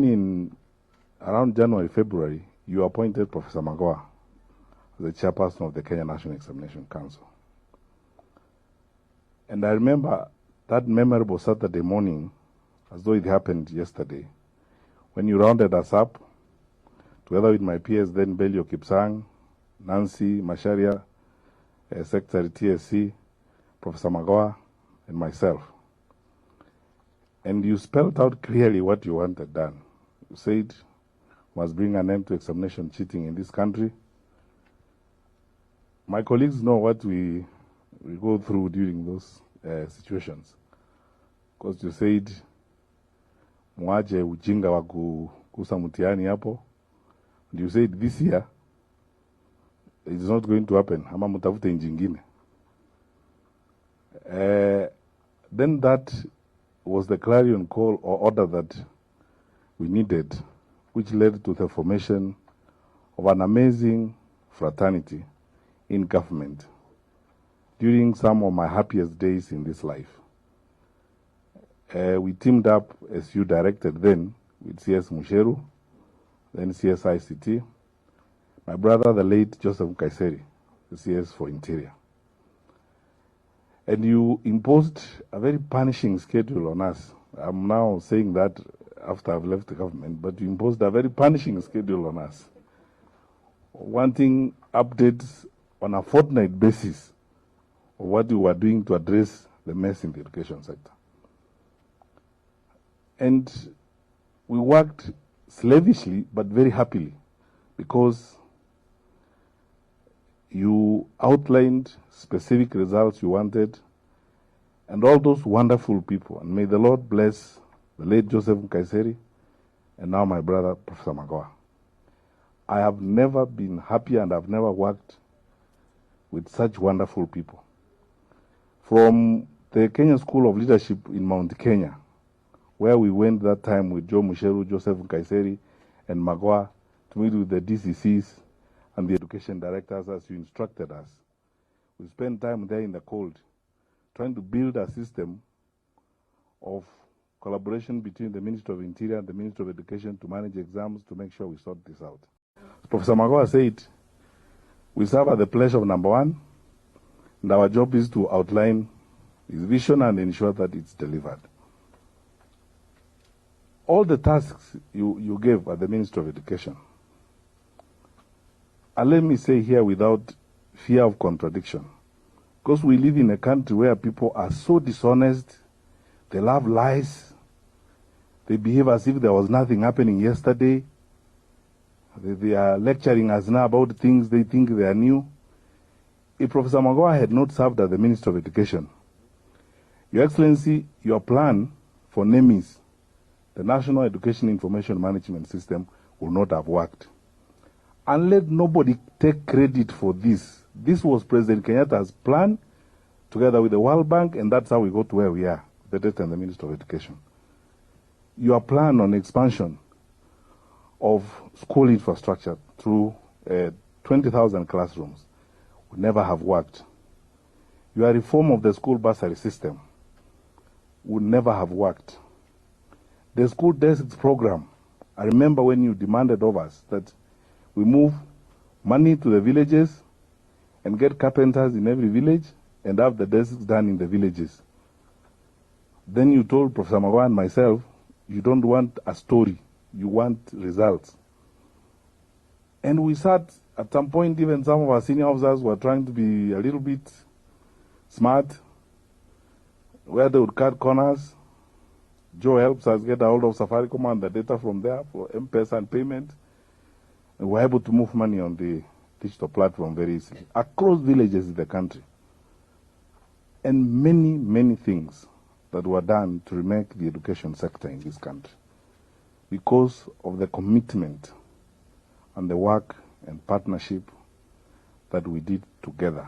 In around January, February, you appointed Professor Magoha as the chairperson of the Kenya National Examination Council. And I remember that memorable Saturday morning, as though it happened yesterday, when you rounded us up, together with my peers, then Belio Kipsang, Nancy Macharia, Secretary Kcse, Professor Magoha, and myself. And you spelled out clearly what you wanted done. You said, must bring an end to examination cheating in this country. My colleagues know what we go through during those situations. Because you said, mwaje ujinga wa kusa mtihani hapo. And you said this year, it's not going to happen. Ama mutafute njingine. Then that was the clarion call or order that we needed, which led to the formation of an amazing fraternity in government during some of my happiest days in this life. We teamed up, as you directed then, with CS Musheru, then CS ICT, my brother, the late Joseph Kcse, the CS for Interior. And you imposed a very punishing schedule on us. I'm now saying that after I've left the government, but you imposed a very punishing schedule on us, wanting updates on a fortnight basis of what you were doing to address the mess in the education sector. And we worked slavishly, but very happily, because you outlined specific results you wanted, and all those wonderful people. And may the Lord bless the late Joseph Kcse and now my brother, Professor Magoha. I have never been happier and I've never worked with such wonderful people. From the Kenya School of Leadership in Mount Kenya, where we went that time with Joe Musheru, Joseph Kcse, and Magoha to meet with the DCCs and the education directors as you instructed us. We spent time there in the cold, trying to build a system of collaboration between the Ministry of Interior and the Ministry of Education to manage exams to make sure we sort this out. Professor Magoha said, we serve at the pleasure of number one, and our job is to outline his vision and ensure that it's delivered. All the tasks you gave at the Ministry of Education, and let me say here without fear of contradiction, because we live in a country where people are so dishonest, they love lies, they behave as if there was nothing happening yesterday, they are lecturing us now about things they think they are new. If Professor Magoha had not served as the Minister of Education, Your Excellency, your plan for NEMIS, the National Education Information Management System, will not have worked. And let nobody take credit for this. This was President Kenyatta's plan together with the World Bank, and that's how we got to where we are, the State and the Minister of Education. Your plan on expansion of school infrastructure through 20,000 classrooms would never have worked. Your reform of the school bursary system would never have worked. The school desks program, I remember when you demanded of us that we move money to the villages and get carpenters in every village and have the desks done in the villages. Then you told Professor Magoha and myself, you don't want a story, you want results. And we sat, at some point, even some of our senior officers were trying to be a little bit smart, where they would cut corners. Joe helps us get a hold of Safaricom and the data from there for M-Pesa and payment. And we're able to move money on the digital platform very easily, across villages in the country. And many, many things that were done to remake the education sector in this country because of the commitment and the work and partnership that we did together.